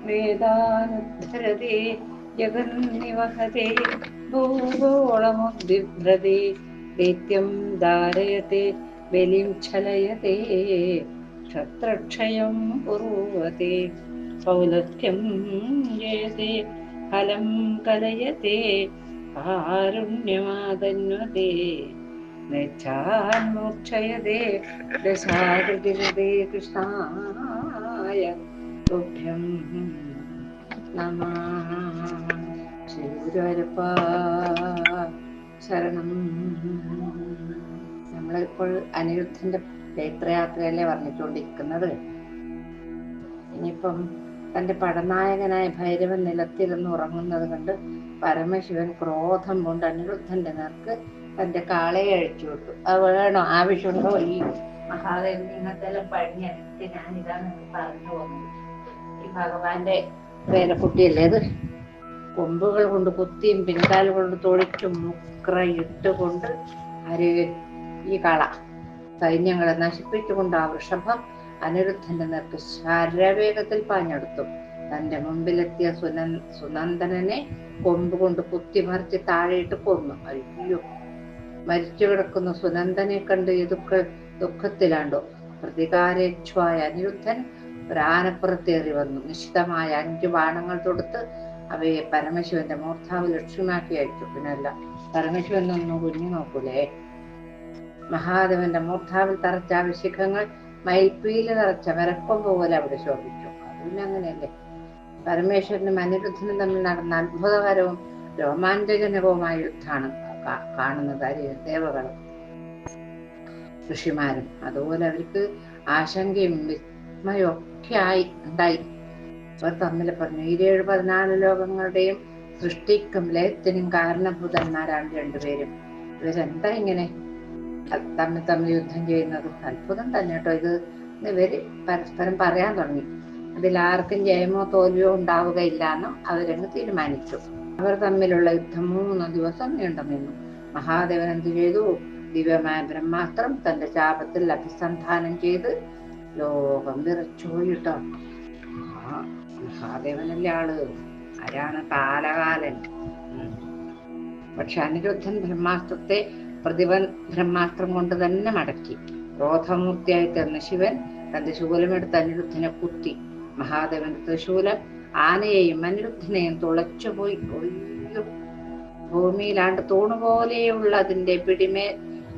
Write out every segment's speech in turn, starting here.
വേദാനുദ്ധരതേ ജഗന്നിവഹതേ ഭൂഗോളമുദ്ബിഭ്രതേ ദൈത്യം ധാരയത്തെ ബലിം ഛലയത്തെ ക്ഷത്രക്ഷയം കുർവതേ പൗലസ്ത്യം ജയത്തെ ഫലം കലയത്തെ കാരുണ്യമാദന്വതേ നെച്ഛാന്മോക്ഷയതേ ദശാകൃതിഹൃദേ കൃഷ്ണായ തുഭ്യം നമഃ. ശ്രീ ഗുരുവായൂരപ്പ ശരണം. നമ്മളിപ്പോൾ അനിരുദ്ധന്റെ ചൈത്രയാത്രയല്ലേ പറഞ്ഞിട്ടുകൊണ്ടിരിക്കുന്നത്. ഇനിയിപ്പം തന്റെ പടനായകനായ ഭൈരവൻ നിലത്തിരുന്ന് ഉറങ്ങുന്നത് കണ്ട് പരമശിവൻ ക്രോധം കൊണ്ട് അനിരുദ്ധന്റെ നേർക്ക് തന്റെ കാളയെ അഴിച്ചു വിട്ടു. അത് വേണോ, ആവശ്യമുണ്ടോ ഈ മഹാദേവൻ ഇങ്ങനത്തെല്ലാം പഴിഞ്ഞെടുത്ത് ഞാനിതാണ് പറഞ്ഞു പോകുന്നത്. ഈ ഭഗവാന്റെ പേരക്കുട്ടിയല്ലേ അത്. കൊമ്പുകൾ കൊണ്ട് കുത്തിയും പിൻകാൽ കൊണ്ട് തൊഴിച്ചും മുക്രയിട്ടുകൊണ്ട് ഈ കള സൈന്യങ്ങളെ നശിപ്പിച്ചുകൊണ്ട് ആ വൃഷഭം അനിരുദ്ധന്റെ നേർക്ക് ശരവേഗത്തിൽ പാഞ്ഞെടുത്തു. തന്റെ മുമ്പിലെത്തിയ സുനന്ദനെ കൊമ്പ് കൊണ്ട് കുത്തി മറിച്ച് താഴെയിട്ട് കൊന്നു. അയ്യോ, മരിച്ചു കിടക്കുന്ന സുനന്ദനെ കണ്ട് ദുഃഖത്തിലാണ്ടോ. പ്രതികാരേച്ഛുവായ അനിരുദ്ധൻ ഒരാനപ്പുറത്തേറി വന്നു. നിശ്ചിതമായ 5 ബാണങ്ങൾ തൊടുത്ത് അവയെ പരമശിവന്റെ മൂർധാവ് ലക്ഷ്യമാക്കി അയച്ചു. പിന്നല്ല, പരമശിവൻ ഒന്നും കുഞ്ഞു നോക്കൂലേ. മഹാദേവന്റെ മൂർധാവിൽ തറച്ച അഭിഷേകങ്ങൾ മയിൽപ്പീല് നിറച്ച മരക്കൊമ്പ് പോലെ അവിടെ ശോഭിച്ചു. അതും അങ്ങനെയല്ലേ. പരമേശ്വരനും അനിരുദ്ധനും തമ്മിൽ നടന്ന അത്ഭുതകരവും രോമാഞ്ചജനകവുമായ യുദ്ധമാണ് കാണുന്നത് ദേവകളും ഋഷിമാരും. അതുപോലെ അവർക്ക് ആശങ്കയും വിസ്മയൊക്കെ ഉണ്ടായി. അവർ തമ്മിൽ പറഞ്ഞു, 14 ലോകങ്ങളുടെയും സൃഷ്ടിക്കും ലയത്തിനും കാരണഭൂതന്മാരാണ് രണ്ടുപേരും. ഇവരെന്താ ഇങ്ങനെ തമ്മിൽ യുദ്ധം ചെയ്യുന്നത്? അത്ഭുതം തന്നെ കേട്ടോ ഇത്. ഇവര് പരസ്പരം പറയാൻ തുടങ്ങി. അതിൽ ആർക്കും ജയമോ തോൽവിയോ ഉണ്ടാവുകയില്ല എന്നും അവരങ്ങ് തീരുമാനിച്ചു. അവർ തമ്മിലുള്ള യുദ്ധം 3 ദിവസം നീണ്ടുനിന്നു. മഹാദേവൻ എന്ത് ചെയ്തു? ദിവ്യമായ ബ്രഹ്മാസ്ത്രം തന്റെ ശാപത്തിൽ അഭിസന്ധാനം ചെയ്ത് ലോകം വിറച്ചുപോയിട്ടോ. മഹാദേവനല്ലേ ആള്, ആരാണ്? കാലകാലൻ. പക്ഷെ അനിരുദ്ധൻ ബ്രഹ്മാസ്ത്രത്തെ ബ്രഹ്മാസ്ത്രം കൊണ്ട് തന്നെ മടക്കി. ക്രോധമൂർത്തിയായി തീർന്ന ശിവൻ തന്റെ ശൂലമെടുത്ത് അനിരുദ്ധനെ കുത്തി. മഹാദേവന്റെ തൃശൂലം ആനയെയും അനിരുദ്ധനെയും തുളച്ചുപോയി. ഭൂമിയിലാണ്ട് തൂണുപോലെയുള്ള അതിന്റെ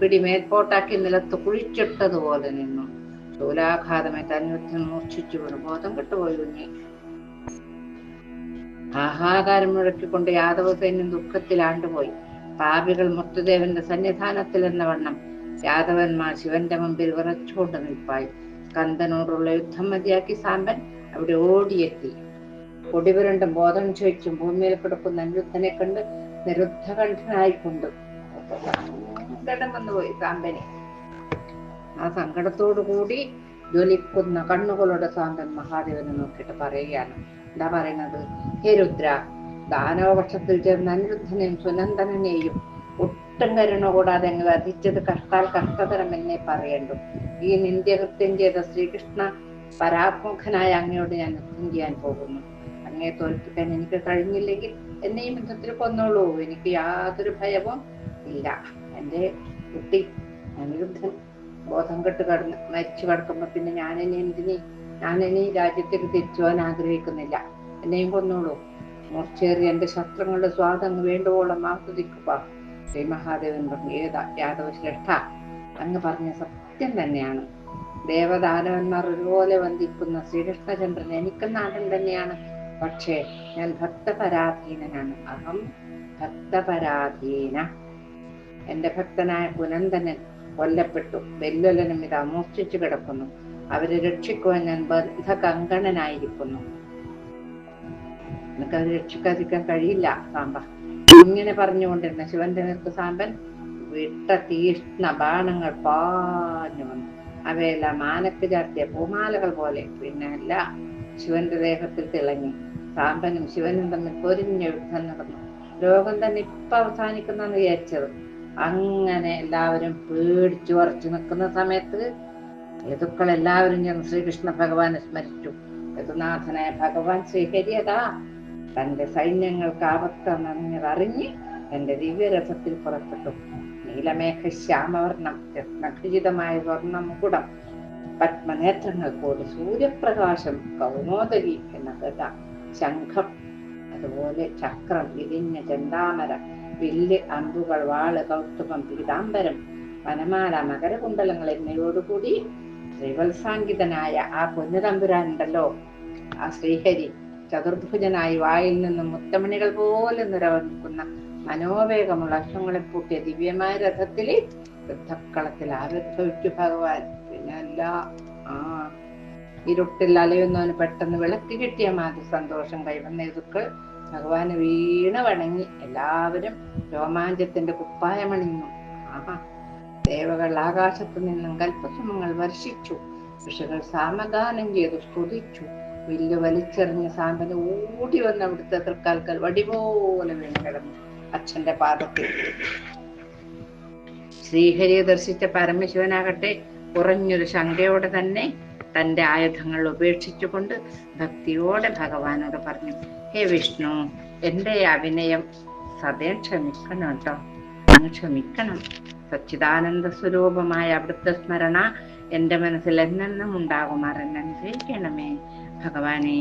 പിടിമേൽപോട്ടാക്കി നിലത്ത് കുഴിച്ചിട്ടതുപോലെ നിന്നു. ശൂലാഘാതമേറ്റ് അനിരുദ്ധൻ മൂർച്ഛിച്ചു വീണു. ബോധം കെട്ടുപോയി കുഞ്ഞി. ആഹാകാരം മുഴക്കിക്കൊണ്ട് യാദവ സൈന്യം ദുഃഖത്തിലാണ്ടുപോയി. പാപികൾ മുത്തുദേവന്റെ സന്നിധാനത്തിൽ എന്ന വണ്ണം യാദവന്മാർ ശിവന്റെ മുമ്പിൽ വിറച്ചുകൊണ്ട് നിൽപ്പായി. കന്ദനോടുള്ള യുദ്ധം മതിയാക്കി സാമ്പൻ അവിടെ ഓടിയെത്തി. പൊടിപുരണ്ടും ബോധം ചോദിച്ചും ഭൂമിയിൽ കിടക്കുന്ന അനിരുദ്ധനെ കണ്ട് നിരുദ്ധകണ്ഠനായിക്കൊണ്ട് സങ്കടം വന്നുപോയി സാമ്പനെ. ആ സങ്കടത്തോടു കൂടി ജ്വലിക്കുന്ന കണ്ണുകളുടെ സാമ്പൻ മഹാദേവനെ നോക്കിയിട്ട് പറയുകയാണ്. എന്താ പറയുന്നത്? ഹേ രുദ്ര, ദാനവപക്ഷത്തിൽ ചേർന്ന അനിരുദ്ധനെയും സുനന്ദനെയും ഒട്ടും കരുണ കൂടാതെ അങ്ങ് വധിച്ചത് കഷ്ടാൽ കഷ്ടതരം എന്നെ പറയണ്ടു. ഈ നിന്ദ്യകൃത്യം ചെയ്ത ശ്രീകൃഷ്ണ പരാമുഖനായ അങ്ങയോട് ഞാൻ യുദ്ധം ചെയ്യാൻ പോകുന്നു. അങ്ങയെ തോൽപ്പിക്കാൻ എനിക്ക് കഴിഞ്ഞില്ലെങ്കിൽ എന്നെയും യുദ്ധത്തിൽ കൊന്നോളൂ. എനിക്ക് യാതൊരു ഭയവും ഇല്ല. എന്റെ കുട്ടി അനിരുദ്ധൻ ബോധം കെട്ട് മരിച്ചു കിടക്കുമ്പോ പിന്നെ ഞാനിനി രാജ്യത്തേക്ക് തിരിച്ചു പോകാൻ ആഗ്രഹിക്കുന്നില്ല. എന്നെയും കൊന്നോളൂ. മൂർച്ചേറി എന്റെ ശസ്ത്രങ്ങളുടെ സ്വാദം വേണ്ടുവോളം ആസ്വദിക്കുക. ശ്രീ മഹാദേവൻ പറഞ്ഞു, യാദവ ശ്രേഷ്ഠ, അങ്ങ് പറഞ്ഞ സത്യം തന്നെയാണ്. ദേവദാനവന്മാർ ഒരുപോലെ വന്ദിക്കുന്ന ശ്രീകൃഷ്ണചന്ദ്രൻ എനിക്ക് നാടൻ തന്നെയാണ്. പക്ഷേ ഞാൻ ഭക്തപരാധീനനാണ്. അഹം ഭക്തപരാധീന. എന്റെ ഭക്തനായ പുനന്ദനൻ കൊല്ലപ്പെട്ടു. വെല്ലുലനും ഇതാ മൂർച്ഛിച്ചു കിടക്കുന്നു. അവരെ രക്ഷിക്കുവാൻ ഞാൻ ബദ്ധകങ്കണനായിരിക്കുന്നു. എനിക്കത് രക്ഷിക്കാതിരിക്കാൻ കഴിയില്ല സാമ്പ. ഇങ്ങനെ പറഞ്ഞുകൊണ്ടിരുന്ന ശിവന്റെ നേർക്ക് സാമ്പൻ വിട്ട തീഷ്ണ ബാണങ്ങൾ പാഞ്ഞു വന്നു. അവയെല്ലാം ആനക്ക് ചാർത്തിയ പൂമാലകൾ പോലെ പിന്നല്ല ശിവന്റെ ദേഹത്തിൽ തിളങ്ങി. സാമ്പനും ശിവനും തമ്മിൽ പൊരിഞ്ഞ യുദ്ധം നടന്നു. ലോകം തന്നെ ഇപ്പൊ അവസാനിക്കുന്നെന്ന് വിചാരിച്ചത്. അങ്ങനെ എല്ലാവരും പേടിച്ചു ഉറച്ചു നിൽക്കുന്ന സമയത്ത് യദുക്കൾ എല്ലാവരും ഞാൻ ശ്രീകൃഷ്ണ ഭഗവാനെ സ്മരിച്ചു. യദുനാഥനായ ഭഗവാൻ ശ്രീഹരിയതാ തന്റെ സൈന്യങ്ങൾക്ക് ആപത്തറിഞ്ഞ് തന്റെ ദിവ്യരഥത്തിൽ പുറപ്പെട്ടു. നീലമേഘ ശ്യാമവർണം, രത്നഖചിതമായ സ്വർണ്ണമുകുടം, പത്മനേത്രങ്ങൾ പോലെ സൂര്യപ്രകാശം, കൗമോദരി എന്ന ഗത, ശംഖം, അതുപോലെ ചക്രം, വിരിഞ്ഞ ചെന്താമര, വില്ല്, അമ്പുകൾ, വാള്, കൗസ്തുഭം, പീതാംബരം, വനമാല, മകരകുണ്ടലങ്ങൾ എന്നിവയോടുകൂടി ശ്രീവത്സാങ്കിതനായ ആ പൊന്നുതമ്പുരാനുണ്ടല്ലോ, ആ ശ്രീഹരി ചതുർഭുജനായി വായിൽ നിന്നും മുത്തമണികൾ പോലെ നിറവനിക്കുന്ന മനോവേഗമുള്ള അശ്വങ്ങളെ പൂട്ടിയ ദിവ്യമായ രഥത്തില് യുദ്ധക്കളത്തിൽ ആവിർഭവിച്ചു ഭഗവാൻ. പിന്നല്ല, ഇരുട്ടിൽ അലയുന്നവന് പെട്ടെന്ന് വിളക്ക് കിട്ടിയ മാതിരി സന്തോഷം കൈവന്ന യദുക്കൾ ഭഗവാന് വീണ് വണങ്ങി. എല്ലാവരും രോമാഞ്ചത്തിന്റെ കുപ്പായമണിഞ്ഞു. ദേവകൾ ആകാശത്തു നിന്നും കൽപ്പസുമങ്ങൾ വർഷിച്ചു. ഋഷികൾ സാമഗാനം ചെയ്തു സ്തുതിച്ചു. വില്ല് വലിച്ചെറിഞ്ഞ സാമ്പന് ഓടി വന്ന് അവിടുത്തെ തൃക്കാൽക്കൽ വടിപോലെ വീണ് കിടന്നു അച്ഛന്റെ പാദത്തിൽ. ശ്രീഹരിയെ ദർശിച്ച പരമശിവനാകട്ടെ കുറഞ്ഞൊരു ശങ്കയോടെ തന്നെ തന്റെ ആയുധങ്ങൾ ഉപേക്ഷിച്ചുകൊണ്ട് ഭക്തിയോടെ ഭഗവാനോട് പറഞ്ഞു, ഹേ വിഷ്ണു, എന്റെ അഭിനയം സദയം ക്ഷമിക്കണം കേട്ടോ, അങ്ങ് ക്ഷമിക്കണം. സച്ചിദാനന്ദ സ്വരൂപമായ അവിടുത്തെ സ്മരണ എന്റെ മനസ്സിൽ എന്നെന്നും ഉണ്ടാകുമാർ എന്നെ അനുഗ്രഹിക്കണമേ ഭഗവാനെ.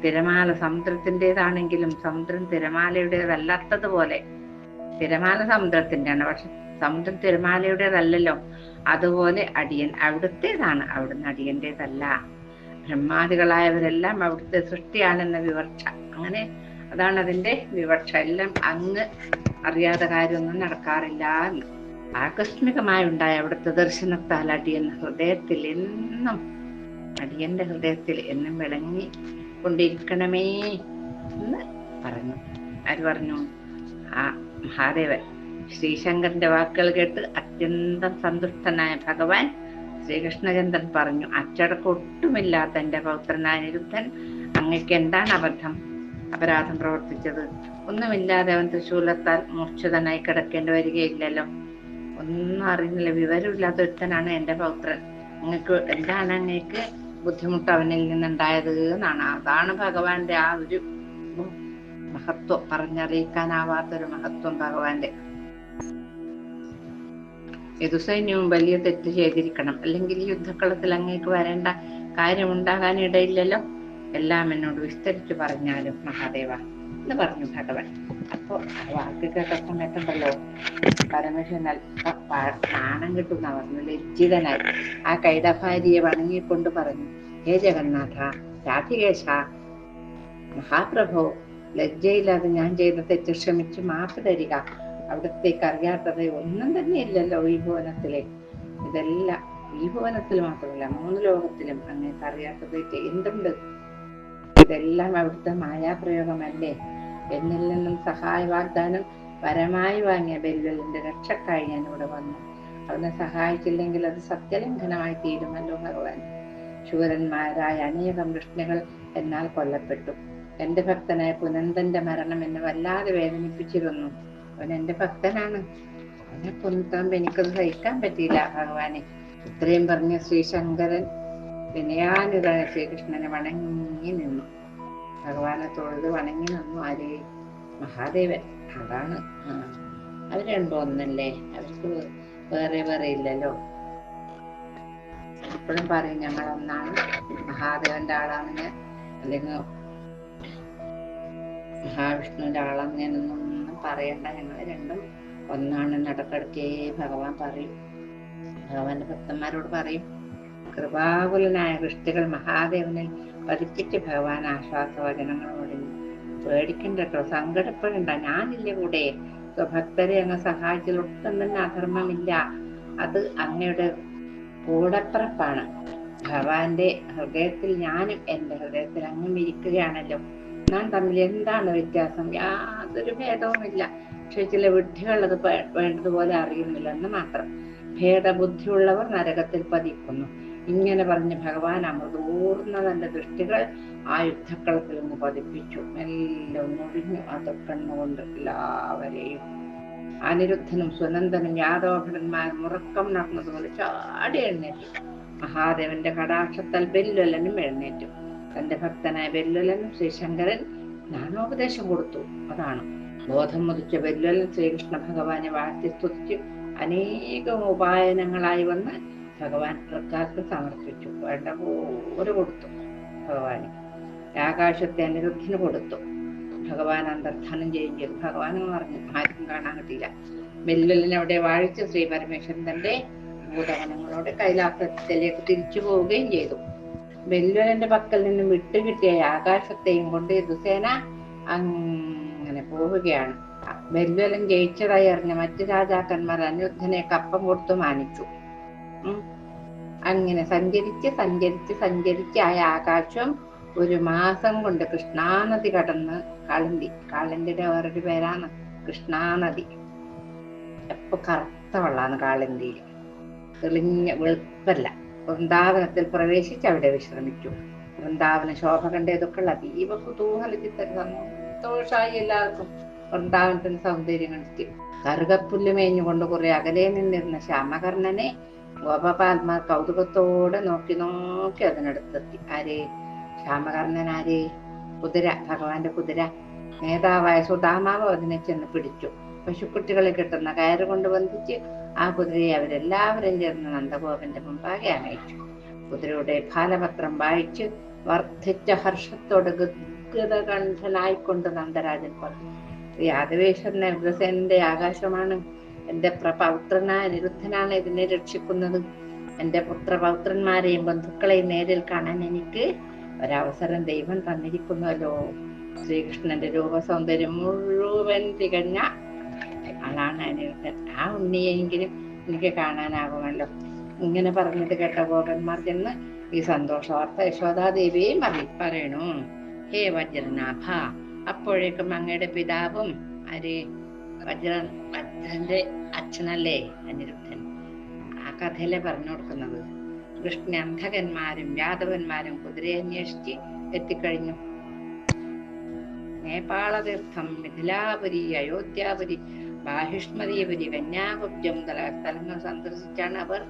തിരമാല സമുദ്രത്തിൻ്റെതാണെങ്കിലും സമുദ്രം തിരമാലയുടേതല്ലാത്തതുപോലെ, തിരമാല സമുദ്രത്തിൻ്റെയാണ്, പക്ഷെ സമുദ്രം തിരമാലയുടേതല്ലല്ലോ, അതുപോലെ അടിയൻ അവിടുത്തേതാണ്, അവിടുന്ന് അടിയൻ്റെതല്ല. ബ്രഹ്മാദികളായവരെല്ലാം അവിടുത്തെ സൃഷ്ടിയാണെന്ന വിവക്ഷ, അങ്ങനെ അതാണ് അതിന്റെ വിവക്ഷ. എല്ലാം അങ്ങ് അറിയാത്ത കാര്യമൊന്നും നടക്കാറില്ല. ആകസ്മികമായി ഉണ്ടായ അവിടുത്തെ ദർശനത്താൽ അടിയന്റെ ഹൃദയത്തിൽ എന്നും വിളങ്ങി കൊണ്ടിരിക്കണമേ എന്ന് പറഞ്ഞു. ആര് പറഞ്ഞു? ആ മഹാദേവൻ. ശ്രീശങ്കരന്റെ വാക്കുകൾ കേട്ട് അത്യന്തം സന്തുഷ്ടനായ ഭഗവാൻ ശ്രീകൃഷ്ണചന്ദ്രൻ പറഞ്ഞു, അച്ചടക്കൊട്ടുമില്ലാത്ത എന്റെ പൗത്രനായ നിരുദ്ധൻ, അങ്ങക്ക് എന്താണ് അപരാധം പ്രവർത്തിച്ചത്? ഒന്നുമില്ലാതെ അവൻ തൃശൂലത്താൽ മൂർച്ഛിതനായി കിടക്കേണ്ടി വരികയില്ലല്ലോ. ഒന്നും അറിയുന്നില്ല, വിവരമില്ലാത്ത ഒരുത്തനാണ് എന്റെ പൗത്രൻ. എന്താണ് അങ്ങേക്ക് ബുദ്ധിമുട്ട് അവനിൽ നിന്നുണ്ടായത് എന്നാണ്. അതാണ് ഭഗവാന്റെ ആ ഒരു മഹത്വം, പറഞ്ഞറിയിക്കാനാവാത്തൊരു മഹത്വം ഭഗവാന്റെ. യദുസൈന്യവും വലിയ തെറ്റ് ചെയ്തിരിക്കണം, അല്ലെങ്കിൽ ഈ യുദ്ധക്കളത്തിൽ അങ്ങേക്ക് വരേണ്ട കാര്യമുണ്ടാകാൻ ഇടയില്ലല്ലോ. എല്ലാം എന്നോട് വിസ്തരിച്ചു പറഞ്ഞാലും മഹാദേവ എന്ന് പറഞ്ഞു ഭഗവാൻ. അപ്പൊ ആ വാക്ക് കേട്ട സമയത്തുണ്ടല്ലോ പരമേശ്വരൻ നാണം കിട്ടുന്ന പറഞ്ഞു, ലജ്ജിതനായി ആ കൈടഭാര്യയെ വണങ്ങിക്കൊണ്ട് പറഞ്ഞു, ഹേ ജഗന്നാഥ, രാധികേശ, മഹാപ്രഭു, ലജ്ജയില്ലാതെ ഞാൻ ചെയ്ത തെറ്റ് ക്ഷമിച്ച് മാപ്പ് തരിക. അവിടത്തേക്ക് അറിയാത്തത് ഒന്നും തന്നെ ഇല്ലല്ലോ ഈ ഭുവനത്തിലെ. ഇതെല്ലാം ഈ ഭുവനത്തിൽ മാത്രമല്ല 3 ലോകത്തിലും അങ്ങേക്ക് അറിയാത്തത് എന്തുണ്ട്? ഇതെല്ലാം അവിടുത്തെ മായാപ്രയോഗമല്ലേ? എന്നിൽ നിന്നും സഹായ വാഗ്ദാനം പരമായി വാങ്ങിയ ബെല്വലിന്റെ രക്ഷക്കായി ഞാൻ ഇവിടെ വന്നു. അവനെ സഹായിച്ചില്ലെങ്കിൽ അത് സത്യലംഘനമായി തീരുമല്ലോ ഭഗവാൻ. ശൂരന്മാരായ അനേകം വൃഷ്ണികൾ എന്നാൽ കൊല്ലപ്പെട്ടു. എന്റെ ഭക്തനായ പുനന്ദന്റെ മരണം എന്നെ വല്ലാതെ വേദനിപ്പിച്ചിരുന്നു. അവൻ എന്റെ ഭക്തനാണ്, അവനെ കൊന്നിട്ടാകുമ്പോ എനിക്കത് സഹിക്കാൻ പറ്റിയില്ല ഭഗവാനെ. ഇത്രയും പറഞ്ഞ ശ്രീശങ്കരൻ വിനയാനുരായ ശ്രീകൃഷ്ണനെ വണങ്ങി നിന്നു. ഭഗവാനെ തൊഴുത് വണങ്ങി നിന്നു. ആര്? മഹാദേവൻ. അതാണ് അവർ രണ്ടും ഒന്നല്ലേ, അവർക്ക് വേറെ വേറെ ഇല്ലല്ലോ. എപ്പോഴും പറയും ഞങ്ങൾ ഒന്നാണ്, മഹാദേവന്റെ ആളാണ് ഞാൻ, അല്ലെങ്കിൽ മഹാവിഷ്ണുവിന്റെ ആളാണ് ഞാനൊന്നും പറയണ്ട, ഞങ്ങൾ രണ്ടും ഒന്നാണെന്ന് ഇടക്കിടക്കേ ഭഗവാൻ പറയും. ഭഗവാന്റെ ഭക്തന്മാരോട് പറയും. കൃപാകുലനായ വൃഷ്ടികൾ മഹാദേവനിൽ പതിപ്പിച്ച് ഭഗവാൻ ആശ്വാസവചനങ്ങളോട്, പേടിക്കണ്ട കേട്ടോ, സങ്കടപ്പെടണ്ട, ഞാനില്ലേ കൂടെ. സ്വഭക്തരെ അങ്ങ് സഹായിച്ചാൽ ഒട്ടും തന്നെ അധർമ്മമില്ല, അത് അങ്ങയുടെ കൂടപ്പിറപ്പാണ്. ഭഗവാന്റെ ഹൃദയത്തിൽ ഞാനും എന്റെ ഹൃദയത്തിൽ അങ്ങും ഇരിക്കുകയാണല്ലോ. നാം തമ്മിൽ എന്താണ് വ്യത്യാസം? യാതൊരു ഭേദവുമില്ല. പക്ഷെ ചില വിഡ്ഢികൾ അത് വേണ്ടതുപോലെ അറിയുന്നില്ല എന്ന് മാത്രം. ഭേദബുദ്ധിയുള്ളവർ നരകത്തിൽ പതിക്കുന്നു. ഇങ്ങനെ പറഞ്ഞ് ഭഗവാൻ അമൃതൂർന്ന തന്റെ ദൃഷ്ടികൾ ആ യുദ്ധക്കളത്തിൽ ഒന്ന് പതിപ്പിച്ചു. മെല്ലെ ഒന്നൊഴിഞ്ഞു അത് കണ്ണുകൊണ്ട് എല്ലാവരെയും. അനിരുദ്ധനും സുനന്ദനും യാദവഭടന്മാരും ഉറക്കം നടന്നതുപോലെ ചാടി എഴുന്നേറ്റു. മഹാദേവന്റെ കടാക്ഷത്താൽ ബെല്വലനും എഴുന്നേറ്റു. തന്റെ ഭക്തനായ വെല്ലുലനും ശ്രീശങ്കരൻ ജ്ഞാനോപദേശം കൊടുത്തു. അതാണ് ബോധം മുതിച്ച വെല്ലുലൻ ശ്രീകൃഷ്ണ ഭഗവാനെ വാഴ്ത്തി സ്തുതിച്ച് അനേകം ഉപായനങ്ങളായി വന്ന് ഭഗവാൻ തൃക്കാർക്ക് സമർപ്പിച്ചു. വേണ്ട പോലെ കൊടുത്തു ഭഗവാന്. ആകാശത്തെ അനിരുദ്ധന് കൊടുത്തു. ഭഗവാൻ അന്തർധാനം ചെയ്യുകയും ചെയ്തു. ഭഗവാൻ എന്ന് പറഞ്ഞു ആർക്കും കാണാൻ കിട്ടിയില്ല. വെല്ലുലിനെ അവിടെ വാഴിച്ച് ശ്രീ പരമേശ്വരൻ തന്റെ ഭൂതഗണങ്ങളോട് കൈലാസത്തിലേക്ക് തിരിച്ചു പോവുകയും ചെയ്തു. വെല്ലുലന്റെ പക്കൽ നിന്നും വിട്ടുകിട്ടിയ ആകാശത്തെയും കൊണ്ട് യദുസേന അങ്ങനെ പോവുകയാണ്. വെല്ലുലൻ ജയിച്ചതായി അറിഞ്ഞ മറ്റു രാജാക്കന്മാർ അനിരുദ്ധനെ കപ്പം കൊടുത്തു മാനിച്ചു. അങ്ങനെ സഞ്ചരിച്ച് സഞ്ചരിച്ച് സഞ്ചരിച്ച് ആയ ആകാശം ഒരു മാസം കൊണ്ട് കൃഷ്ണാനദി കടന്ന് കാളിന്തിയുടെ വേറൊരു പേരാണ് കൃഷ്ണാനദി. എപ്പൊ കറുത്ത വെള്ളാണ് കാളിന്തിയിൽ, തെളിഞ്ഞ വെളുപ്പല്ല. വൃന്ദാവനത്തിൽ പ്രവേശിച്ച് അവിടെ വിശ്രമിച്ചു. വൃന്ദാവന ശോഭ കണ്ടതൊക്കെയുള്ള അതീവ കുതൂഹലത്തിൽ സന്തോഷമായി എല്ലാവർക്കും. വൃന്ദാവനത്തിന്റെ സൗന്ദര്യം കണ്ടിട്ട് കറുകപ്പുല്ല് മേഞ്ഞുകൊണ്ട് കുറെ അകലെ നിന്നിരുന്ന ശ്യാമകർണനെ ഗോപപാൽമാർ കൗതുകത്തോടെ നോക്കി നോക്കി അതിനടുത്തെത്തി. ആര്? ശ്യാമകർണൻ. ആര്? കുതിര, ഭഗവാന്റെ കുതിര. നേതാവായ സുധാമാവ് അതിനെ ചെന്ന് പിടിച്ചു. പശുക്കുട്ടികളെ കെട്ടുന്ന കയറ് കൊണ്ട് ബന്ധിച്ച് ആ കുതിരയെ അവരെല്ലാവരും ചേർന്ന് നന്ദഗോപന്റെ മുമ്പാകെ അനയിച്ചു. കുതിരയുടെ ഫാലപത്രം വായിച്ച് വർദ്ധിച്ച ഹർഷത്തോട് ഗദ്ഗദകണ്ഠനായിക്കൊണ്ട് നന്ദരാജൻ പറഞ്ഞു, യാദവേശ്വരനെ ഉഗ്രസേനന്റെ ആകാശമാണ്. എന്റെ പൗത്രനായ അനിരുദ്ധനാണ് ഇതിനെ രക്ഷിക്കുന്നത്. എന്റെ പുത്രപൗത്രന്മാരെയും ബന്ധുക്കളെയും നേരിൽ കാണാൻ എനിക്ക് ഒരവസരം ദൈവം തന്നിരിക്കുന്നുവല്ലോ. ശ്രീകൃഷ്ണന്റെ രൂപസൗന്ദര്യം മുഴുവൻ തികഞ്ഞ ആളാണ് അനിരുദ്ധൻ. ആ ഉണ്ണിയെങ്കിലും എനിക്ക് കാണാനാകുമല്ലോ. ഇങ്ങനെ പറഞ്ഞത് കേട്ട ഗോപന്മാർ ചെന്ന് ഈ സന്തോഷ വാർത്ത യശോദാദേവിയെയും പറയണു. ഹേ വജ്രനാഭ, അപ്പോഴേക്കും അങ്ങയുടെ പിതാവും വജ്രന്റെ അച്ഛനല്ലേ അനിരുദ്ധൻ, ആ കഥയിലെ പറഞ്ഞു കൊടുക്കുന്നത്. കൃഷ്ണ അന്ധകന്മാരും യാദവന്മാരും കുതിരയെ അന്വേഷിച്ച് എത്തിക്കഴിഞ്ഞു. നേപ്പാളതീർത്ഥം, മിഥിലാപുരി, അയോധ്യാപുരി, ബാഹിഷ്മതീപുരി, കന്യാകുബ്ജം മുതലായ സ്ഥലങ്ങൾ സന്ദർശിച്ചാണ് അവർ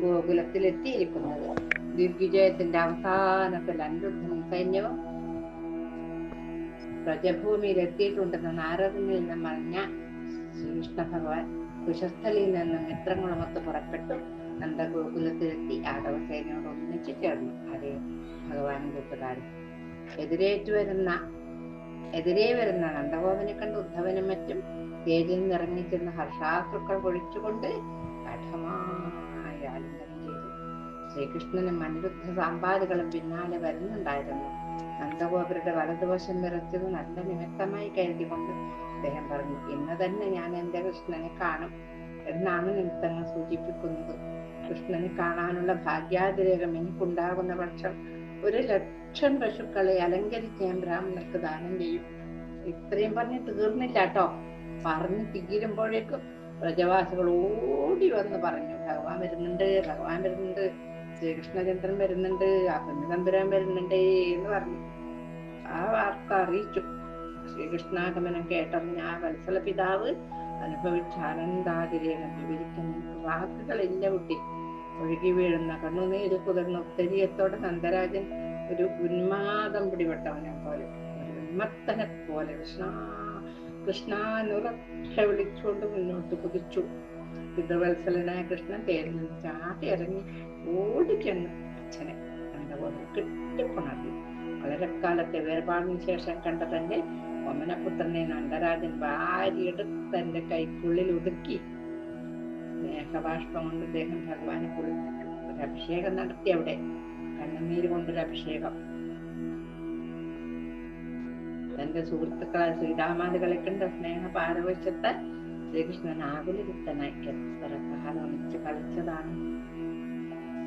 ഗോകുലത്തിൽ എത്തിയിരിക്കുന്നത്. ദിഗ്വിജയത്തിന്റെ അവസാനത്തിൽ അനിരുദ്ധനും സൈന്യവും വ്രജഭൂമിയിൽ എത്തിയിട്ടുണ്ടെന്ന് നാരദനിൽ നിന്നും അറിഞ്ഞ ശ്രീകൃഷ്ണ ഭഗവാൻ കുശസ്ഥലിയിൽ നിന്നും മിത്രങ്ങളുമൊത്ത് പുറപ്പെട്ടു നന്ദഗോകുലത്തിലെത്തി യാദവസേനയോട് ഒന്നിച്ചു ചേർന്നു. അതേ ഭഗവാനും കൂട്ടുകാരും എതിരെ വരുന്ന നന്ദഗോപനെ കണ്ട് ഉദ്ധവനും മറ്റും തേജിൽ നിറങ്ങിച്ചെന്ന് ഹർഷാശ്രുക്കൾ പൊഴിച്ചുകൊണ്ട് കഠമായി ആലിംഗനം ചെയ്തു. ശ്രീകൃഷ്ണനും അനിരുദ്ധ സാമ്പാദികളും പിന്നാലെ വരുന്നുണ്ടായിരുന്നു. നന്ദഗോപരുടെ വലതുവശം വിറച്ചത് നല്ല നിമിത്തമായി കരുതിക്കൊണ്ട് അദ്ദേഹം പറഞ്ഞു, ഇന്ന് തന്നെ ഞാൻ എന്റെ കൃഷ്ണനെ കാണും എന്നാണ് നിമിത്തങ്ങൾ സൂചിപ്പിക്കുന്നത്. കൃഷ്ണനെ കാണാനുള്ള ഭാഗ്യാതിരേകം എനിക്കുണ്ടാകുന്ന പക്ഷം 1,00,000 പശുക്കളെ അലങ്കരിച്ച് ഞാൻ ബ്രാഹ്മണർക്ക് ദാനം ചെയ്യും. ഇത്രയും പറഞ്ഞ് തീർന്നില്ല കേട്ടോ. പറഞ്ഞു തീരുമ്പോഴേക്കും വ്രജവാസികൾ ഓടി വന്ന് പറഞ്ഞു, ഭഗവാൻ വരുന്നുണ്ട്, ഭഗവാൻ വരുന്നുണ്ട്, ശ്രീകൃഷ്ണചന്ദ്രൻ വരുന്നുണ്ട്, ആ പെണ്ണുതമ്പുരാൻ വരുന്നുണ്ട് എന്ന് പറഞ്ഞു. ആ വാർത്ത അറിയിച്ചു. ശ്രീകൃഷ്ണാഗമനം കേട്ടറിഞ്ഞ ആ വത്സല പിതാവ് അനുഭവിച്ച ആനന്ദാതിരേകം വിവരിക്കാൻ വാക്കുകളില്ല കുട്ടി. ഒഴുകി വീഴുന്ന കണ്ണുനീര് കുതിർന്ന ഉത്തരീയത്തോടെ നന്ദരാജൻ ഒരു ഉന്മാദം പിടിപെട്ടവനെ പോലെ, ഒരു ഉന്മത്തനെ പോലെ കൃഷ്ണാനുറക്കെ വിളിച്ചുകൊണ്ട് മുന്നോട്ട് കുതിച്ചു. പിതൃവത്സലനായ കൃഷ്ണൻ തേരിൽ നിന്ന് ചാടി ഇറങ്ങി ഓടിച്ചെന്ന് അച്ഛനെ നന്ദഗോപൻ കെട്ടിപ്പുണർത്തി. വളരെക്കാലത്തെ വേർപാടിന് ശേഷം കണ്ട തന്റെ ഒമനപുത്രനെ നന്ദരാജൻ വാരിയെടുത്ത് തന്റെ കൈക്കുള്ളിൽ ഒതുക്കി സ്നേഹബാഷ്പം കൊണ്ട് അദ്ദേഹം ഭഗവാനെ കുളിപ്പിച്ചു. ഒരു അഭിഷേകം നടത്തി. അവിടെ കണ്ണുനീര് കൊണ്ടൊരു അഭിഷേകം. തന്റെ സുഹൃത്തുക്കളായ ശ്രീരാമാദികളെ കണ്ട സ്നേഹ പാരവശ്യത്തെ ശ്രീകൃഷ്ണൻ ആകുലചിത്തനായി എത്ര കാലം ഒന്നിച്ച് കളിച്ചതാണ്.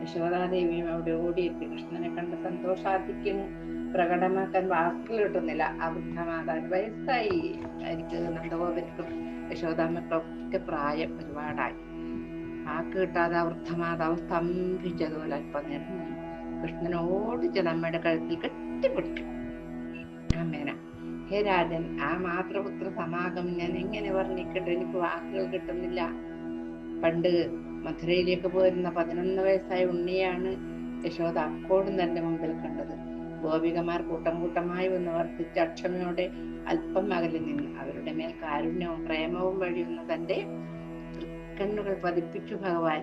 യശോദാദേവിയും അവിടെ ഓടിയെത്തി കൃഷ്ണനെ കണ്ട് സന്തോഷാധിക്യം പ്രകടമാക്കാൻ വാക്കുകൾ കിട്ടുന്നില്ല. ആ വൃദ്ധമാതാവിന് വയസ്സായി. എനിക്ക് നന്ദഗോപർക്കും യശോദാമ്മക്കൊക്കെ പ്രായം ഒരുപാടായി. വാക്ക് കിട്ടാതെ ആ വൃദ്ധമാതാവ് സ്തംഭിച്ചതുപോലെ അല്പനേരം കൃഷ്ണൻ ഓടിച്ച് നമ്മുടെ കഴുത്തിൽ കെട്ടിപ്പിടിച്ചു. അമ്മേന, ഹേ രാജൻ, ആ മാതൃപുത്ര സമാഗമം ഞാൻ എങ്ങനെ വർണ്ണിക്കട്ടെ? എനിക്ക് വാക്കുകൾ കിട്ടുന്നില്ല. പണ്ട് മധുരയിലേക്ക് പോരുന്ന 11 വയസ്സായ ഉണ്ണിയാണ് യശോദ അപ്പോഴും തന്റെ മുമ്പിൽ കണ്ടത്. ഗോപികമാർ കൂട്ടം കൂട്ടമായി വന്ന് വർദ്ധിച്ച അക്ഷമയോടെ അല്പം അകലിൽ നിന്ന് അവരുടെ മേൽ കാരുണ്യവും പ്രേമവും വഴിയുന്ന തന്റെ കണ്ണുകൾ പതിപ്പിച്ചു ഭഗവാൻ.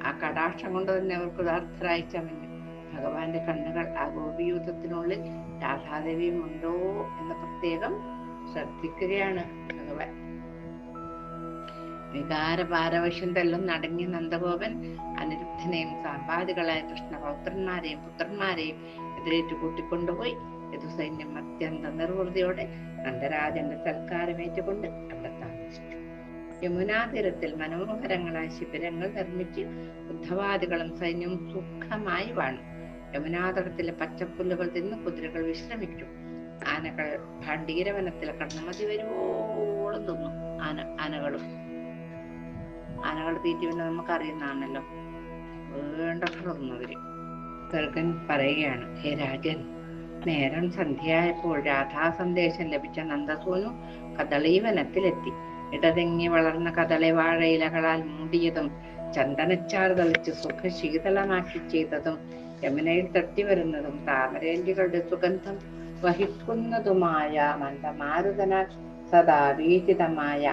ആ കടാക്ഷം കൊണ്ട് തന്നെ അവർക്ക് ഉദാർത്ഥരായി ചമഞ്ഞു. ഭഗവാന്റെ കണ്ണുകൾ ആ ഗോപിയൂഥത്തിനുള്ളിൽ രാധാദേവിയും ഉണ്ടോ എന്ന് പ്രത്യേകം ശ്രദ്ധിക്കുകയാണ് ഭഗവാൻ. വികാര പാരവശ്യം തെല്ലും നടങ്ങിയ നന്ദഗോപൻ അനിരുദ്ധനെയും സാമ്പാദികളായ കൃഷ്ണപൗത്രന്മാരെയും പുത്രന്മാരെയും എതിരേറ്റു കൂട്ടിക്കൊണ്ടുപോയി. യദുസൈന്യം അത്യന്ത നിർവൃതിയോടെ നന്ദരാജന്റെ സൽക്കാരമേറ്റുകൊണ്ട് അവിടെ താമസിച്ചു. യമുനാ തീരത്തിൽ മനോഹരങ്ങളായ ശിബിരങ്ങൾ നിർമ്മിച്ച് ബുദ്ധവാദികളും സൈന്യവും സുഖമായി വാണു. യമുനാതടത്തിലെ പച്ചപ്പുല്ലുകൾ തിന്ന് കുതിരകൾ വിശ്രമിച്ചു. ആനകൾ ഭാണ്ഡീരവനത്തിലെ കണ്ണമതി വരുവോളം തിന്നു. ആനകൾ തീറ്റി പിന്നെ നമുക്കറിയുന്നതാണല്ലോ, വേണ്ടവര്. ഗർഗൻ പറയുകയാണ്, ഹേ രാജൻ, നേരം സന്ധ്യയായപ്പോൾ രാധാ സന്ദേശം ലഭിച്ച നന്ദസൂനു കദളീവനത്തിലെത്തി. ഇടതെങ്ങി വളർന്ന കദളി വാഴയിലകളാൽ മൂടിയതും ചന്ദനച്ചാറ് തളിച്ച് സുഖശീതളമാക്കി ചെയ്തതും യമുനയിൽ തട്ടി വരുന്നതും താമരേന്തികളുടെ സുഗന്ധം വഹിക്കുന്നതുമായ മന്ദമാരുതനാൽ സദാ വീചിതമായ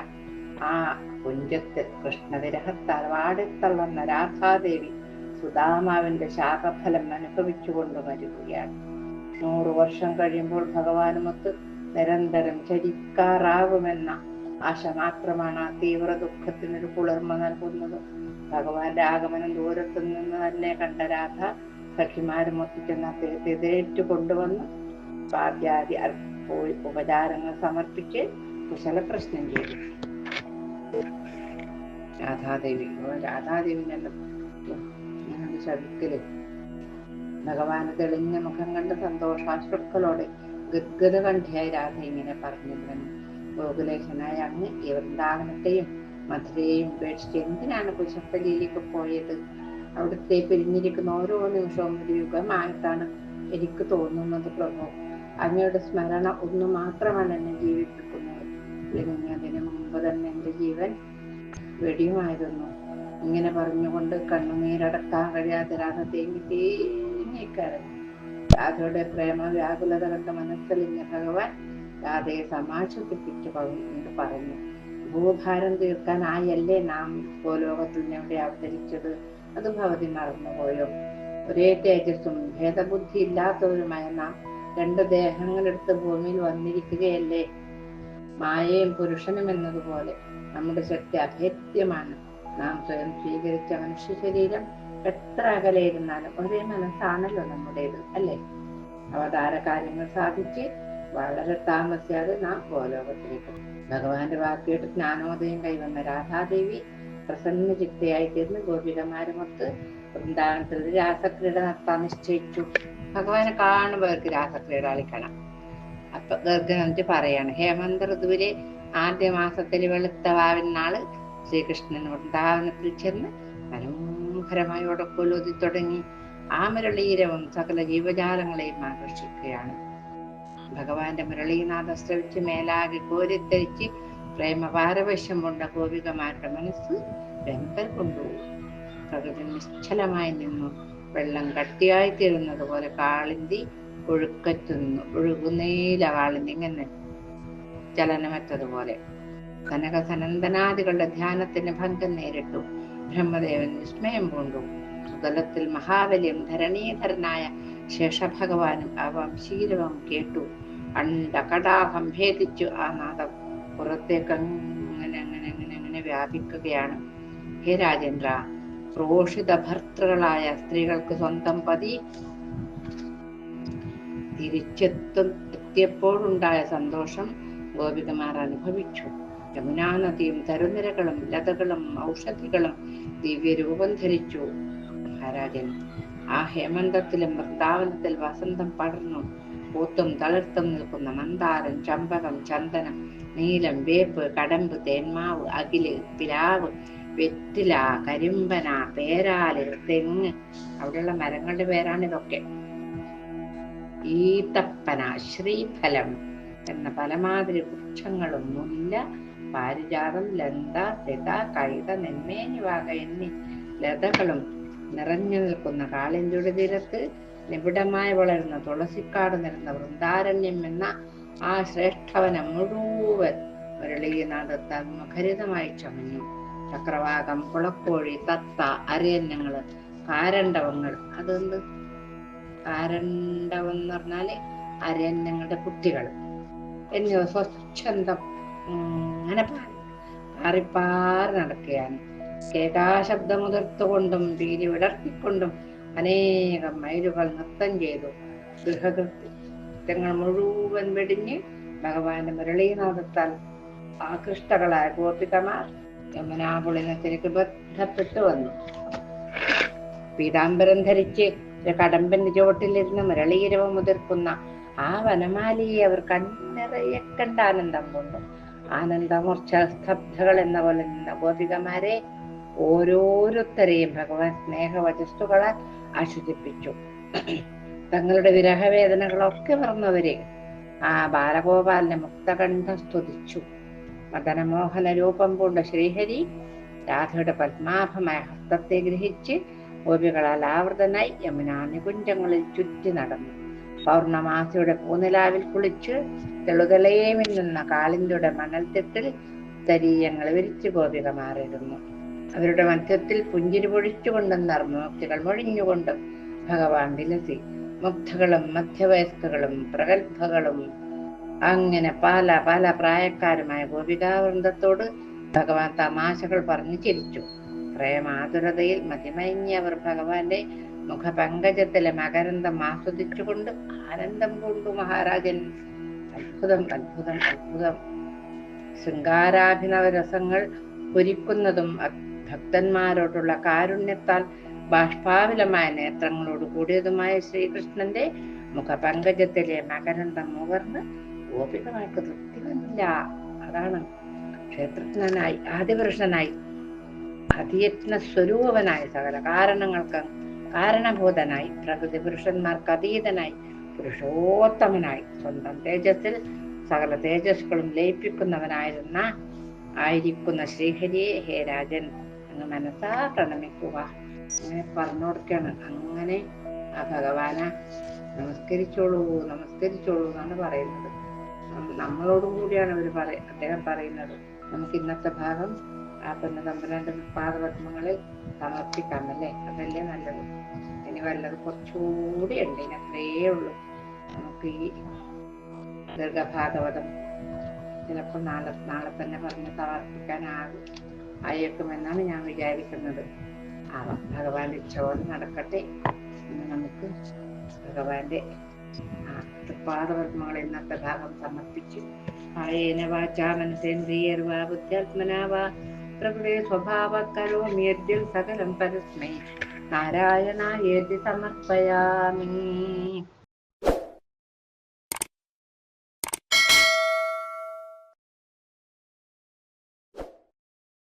ആ കുഞ്ചത്ത് കൃഷ്ണവിരഹത്താൽ വാടിത്തള്ളുന്ന രാധാദേവി സുദാമാവിന്റെ ശാപഫലം അനുഭവിച്ചുകൊണ്ട് മരിക്കുകയാണ്. 100 വർഷം കഴിയുമ്പോൾ ഭഗവാനുമൊത്ത് നിരന്തരം ചരിക്കാറാകുമെന്ന ആശ മാത്രമാണ് ആ തീവ്ര ദുഃഖത്തിനൊരു കുളിർമ നൽകുന്നത്. ഭഗവാന്റെ ആഗമനം ദൂരത്തു നിന്ന് തന്നെ കണ്ട രാധ സഖിമാരും ഒത്തിച്ചെന്ന് അദ്ദേഹത്തെ എതിരേറ്റു കൊണ്ടുവന്ന് പാദ്യാദി പോയി ഉപചാരങ്ങൾ സമർപ്പിച്ച് കുശല പ്രശ്നം ചെയ്തു. രാധാദേവിനെല്ലാം ശവിക്കല് ഭഗവാന് തെളിഞ്ഞ മുഖം കണ്ട് സന്തോഷാശ്രുക്കളോടെ ഗദ്ഗതകണ്ഠയായി രാധ ഇങ്ങനെ പറഞ്ഞിരുന്നു, ഗോകുലേശനായ അങ്ങ് ഈ വൃന്ദാവനത്തെയും മധുരയെയും ഉപേക്ഷിച്ച് എന്തിനാണ് കുശപ്പലിയിലേക്ക് പോയത്? അവിടുത്തെ പിരിഞ്ഞിരിക്കുന്ന ഓരോ നിമിഷവും ഒരു യുഗമായിട്ടാണ് എനിക്ക് തോന്നുന്നത് പ്രഭു. അങ്ങയുടെ സ്മരണ ഒന്നു മാത്രമാണ് എന്നെ ജീവിപ്പിക്കുന്നത്. അല്ലെങ്കിൽ അതിനു മുമ്പ് തന്നെ എന്റെ ജീവൻ വെടിയുമായിരുന്നു. ഇങ്ങനെ പറഞ്ഞുകൊണ്ട് കണ്ണുനീരടക്കാൻ കഴിയാതെ രാധ തേങ്ങിക്കരഞ്ഞു. രാധയുടെ പ്രേമ വ്യാകുലത കണ്ട മനസ്സലിഞ്ഞ ഭഗവാൻ രാധയെ സമാശ്വസിപ്പിച്ചു പറഞ്ഞു, ഭൂഭാരം തീർക്കാനായല്ലേ നാം ഭൂലോകത്തിൽ ഇവിടെ അവതരിച്ചത്? അത് ഭവതി മറന്നുപോയോ? ഒരേ തേജസ്സും ഭേദബുദ്ധി ഇല്ലാത്തവരുമായ നാം 2 ദേഹങ്ങളെടുത്ത് ഭൂമിയിൽ വന്നിരിക്കുകയല്ലേ? മായയും പുരുഷനും എന്നതുപോലെ നമ്മുടെ ശക്തി അഭേദ്യമാണ്. നാം സ്വയം സ്വീകരിച്ച മനുഷ്യ ശരീരം എത്ര അകലെയിരുന്നാലും ഒരേ മനസ്സാണല്ലോ നമ്മുടേത്, അല്ലേ? അവതാര കാര്യങ്ങൾ സാധിച്ച് വളരെ താമസിയാതെ നാം ഭൂലോകത്തിലേക്ക്. ഭഗവാന്റെ വാക്കേട്ട് ജ്ഞാനോദയം കൈവന്ന രാധാദേവി പ്രസന്ന ചിത്തയായി തീർന്ന് ഗോപികമാരുമൊത്ത് വൃന്ദാവനത്തിൽ രാസക്രീഡ നടത്താൻ നിശ്ചയിച്ചു. ഭഗവാനെ കാണുമ്പോൾ അവർക്ക് രാസക്രീഡ കളിക്കണം. അപ്പൊ ഗർഗനന്തി പറയാണ്, ഹേമന്ത ഋതുവിലെ ആദ്യ മാസത്തിൽ വെളുത്ത വാവിൻ നാള് ശ്രീകൃഷ്ണൻ വൃന്ദാവനത്തിൽ ചെന്ന് മനോഹരമായി ഒടക്കൊലൂതി തുടങ്ങി. ആ മുരളീരവം സകല ജീവജാലങ്ങളെയും ആകർഷിക്കുകയാണ്. ഭഗവാന്റെ മുരളീനാഥം ശ്രവിച്ച് മേലാകെ കോരിത്തരിച്ച് പ്രേമപാരവശ്യം കൊണ്ട ഗോപികമാരുടെ മനസ്സ് വെമ്പൽ കൊണ്ടുപോയി. പ്രകൃതി നിശ്ചലമായി നിന്നു. വെള്ളം കട്ടിയായി തീരുന്നത് പോലെ കാളിന്തി ഒഴുക്കറ്റുന്നു. ഒഴുകുന്നേല കാളിന്തി ഇങ്ങനെ ചലനമറ്റതുപോലെ കനക സനന്ദനാദികളുടെ ധ്യാനത്തിന് ഭംഗം നേരിട്ടു. ബ്രഹ്മദേവൻ വിസ്മയം പൂണ്ടു. സുതലത്തിൽ മഹാബലിയും ധരണീധരനായ ശേഷഭഗവാനും ആ വംശീരവം കേട്ടു. അണ്ടകടാഹം ഭേദിച്ചു ആ നാദം പുറത്തേക്ക് അങ്ങനെ വ്യാപിക്കുകയാണ്. ഹേ രാജേന്ദ്ര, ക്രോഷിത ഭർത്തൃകളായ സ്ത്രീകൾക്ക് സ്വന്തം പതി തിരിച്ചെത്തിയപ്പോഴുണ്ടായ സന്തോഷം ഗോപികമാർ അനുഭവിച്ചു. യമുനാ നദിയും തരുനിരകളും ലതകളും ഔഷധികളും ദിവ്യരൂപം ധരിച്ചു. മഹാരാജൻ, ആ ഹേമന്തത്തിലും വൃന്ദാവനത്തിൽ വസന്തം പടർന്നു. പൂത്തും തളിർത്തും നിൽക്കുന്ന മന്ദാരം, ചമ്പകം, ചന്ദനം, നീലം, വേപ്പ്, കടമ്പ്, തേന്മാവ്, അകില്, പിലാവ്, വെറ്റില, കരിമ്പന, പേരാല്, തെങ്ങ്, അവിടെയുള്ള മരങ്ങളുടെ പേരാണിതൊക്കെ. ഈത്തപ്പന, ശ്രീഫലം എന്ന പലമാതിരി വൃക്ഷങ്ങളും, മുല്ല, പാരിജാതം, ലന്ത, ലത, കൈത, നെന്മേനി വാക എന്നീ ലതകളും നിറഞ്ഞു നിൽക്കുന്ന കാളിന്തിയുടെ തീരത്ത് നിബിഡമായി വളരുന്ന തുളസിക്കാട് നിറഞ്ഞ വൃന്ദാരണ്യം എന്ന ആ ശ്രേഷ്ഠവനം മുഴുവൻ മുരളീനാഥത്താൽ മുഖരിതമായി ചമഞ്ഞു. ചക്രവാകം, കുളക്കോഴി, തത്ത, അരയന്നങ്ങള്, കാരണ്ടവങ്ങൾ, അതെന്ത് കാരണ്ടവം എന്ന് പറഞ്ഞാല് അരയന്നങ്ങളുടെ കുട്ടികൾ എന്നിവ സ്വച്ഛന്തം അങ്ങനെ പാറിപ്പാറി നടക്കുകയാണ്. കേകാശബ്ദമുതിർത്തുകൊണ്ടും പീലി വിടർത്തിക്കൊണ്ടും അനേകം മൈലുകൾ നൃത്തം ചെയ്തു. ഗൃഹകൃത്യങ്ങൾ മുഴുവൻ വെടിഞ്ഞ് ഭഗവാന്റെ മുരളീനാഥത്താൽ ആകൃഷ്ടകളായ ഗോപികമാർ യമുനാപുളിനത്തിലേക്ക് ബന്ധപ്പെട്ടു വന്നു. പീതാംബരം ധരിച്ച് കടമ്പന്റെ ചുവട്ടിലിരുന്ന് മുരളീരവം മുതിർക്കുന്ന ആ വനമാലിയെ അവർ കണ്ണിറയെ കണ്ട ആനന്ദം കൊണ്ടു. ആനന്ദമൂർച്ച സ്തബ്ധകൾ എന്ന പോലെ നിന്ന ഗോപികമാരെ ഓരോരുത്തരെയും ഭഗവാൻ സ്നേഹവചസ്തുക്കളാൽ ആശ്വസിപ്പിച്ചു. തങ്ങളുടെ വിരഹവേദനകളൊക്കെ മറന്നവരെ ആ ബാലഗോപാലിനെ മുക്തകണ്ഠം സ്തുതിച്ചു. മദനമോഹന രൂപം പൂണ്ട ശ്രീഹരി രാധയുടെ പത്മാഭമായ ഹസ്തത്തെ ഗ്രഹിച്ച് ഗോപികളാൽ ആവൃതനായി യമുനാ നികുഞ്ചങ്ങളിൽ ചുറ്റി നടന്നു. പൗർണമാസിയുടെ പൂനിലാവിൽ കുളിച്ച് തെളുതെളയെ മിന്നുന്ന കാളിന്തിയുടെ മണൽത്തിട്ടിൽ തരീയങ്ങൾ വിരിച്ചു ഗോപികമാറിയിരുന്നു. അവരുടെ മധ്യത്തിൽ പുഞ്ചിരി പൊഴിച്ചുകൊണ്ടും നർമ്മമുക്തികൾ മൊഴിഞ്ഞുകൊണ്ടും ഭഗവാൻ വിലസി. മുഗ്ധകളും മധ്യവയസ്കകളും പ്രഗത്ഭകളും അങ്ങനെ പല പല പ്രായക്കാരുമായ ഗോപികാവൃന്ദത്തോട് ഭഗവാൻ തമാശകൾ പറഞ്ഞു ചിരിച്ചു. പ്രേമാതുരതയിൽ മതിമയങ്ങിയവർ ഭഗവാന്റെ മുഖപങ്കജത്തിലെ മകരന്തം ആസ്വദിച്ചുകൊണ്ട് ആനന്ദം കൊണ്ടു. മഹാരാജൻ അത്ഭുതം അത്ഭുതം അത്ഭുതം! ശൃംഗാരാഭിനവ രസങ്ങൾ പൊരിക്കുന്നതും ഭക്തന്മാരോടുള്ള കാരുണ്യത്താൽ ബാഷ്പാവിലമായ നേത്രങ്ങളോട് കൂടിയതുമായ ശ്രീകൃഷ്ണന്റെ മുഖപങ്കജത്തിലെ മകരന്തം മുകർന്ന് ഗോപികമാർക്ക് തൃപ്തി വന്നില്ല. അതാണ് ക്ഷേത്രജ്ഞനായി ആദിപുരുഷനായി അതിയത്ന സ്വരൂപനായി സകല കാരണങ്ങൾക്ക് കാരണഭൂതനായി പ്രകൃതി പുരുഷന്മാർക്ക് അതീതനായി പുരുഷോത്തമനായി സ്വന്തം തേജസ്സിൽ സകല തേജസ്സുകളും ആയിരിക്കുന്ന ശ്രീഹരിയെ ഹേ രാജൻ അങ്ങ് മനസ്സാ പ്രണമിക്കുക. അങ്ങനെ പറഞ്ഞു കൊടുക്കുകയാണ്. അങ്ങനെ ആ ഭഗവാനെ നമസ്കരിച്ചോളൂ നമസ്കരിച്ചോളൂ എന്നാണ് പറയുന്നത്. നമ്മളോടും കൂടിയാണ് അദ്ദേഹം പറയുന്നത്. നമുക്ക് ഇന്നത്തെ ഭാഗം ആ തമ്പുരാന്റെ പാദപത്മങ്ങളിൽ സമർപ്പിക്കാമല്ലേ? അതല്ലേ നല്ലത്. ഇനി വല്ലത് കുറച്ചുകൂടി ഉണ്ട്. ഇനി അത്രയേ ഉള്ളൂ. നമുക്ക് ഈ ദീർഘഭാഗവതം ചിലപ്പോൾ നാളെ തന്നെ പറഞ്ഞ് ആയേക്കുമെന്നാണ് ഞാൻ വിചാരിക്കുന്നത്. ഭഗവാന്റെ ഇച്ഛ പോലെ നടക്കട്ടെ. ഇന്ന് നമുക്ക് ഭഗവാന്റെ പാദപത്മങ്ങൾ ഇന്നത്തെ ഭാഗം സമർപ്പിച്ചു. കായേന വാചാ മനസേന്ദ്രിയർവാ ബുദ്ധ്യാത്മനാ വാ പ്രകൃതി സ്വഭാവ കരോമി യദ്ദിൽ സകലം പരസ്മൈ നാരായണായേതി സമർപ്പയാമി.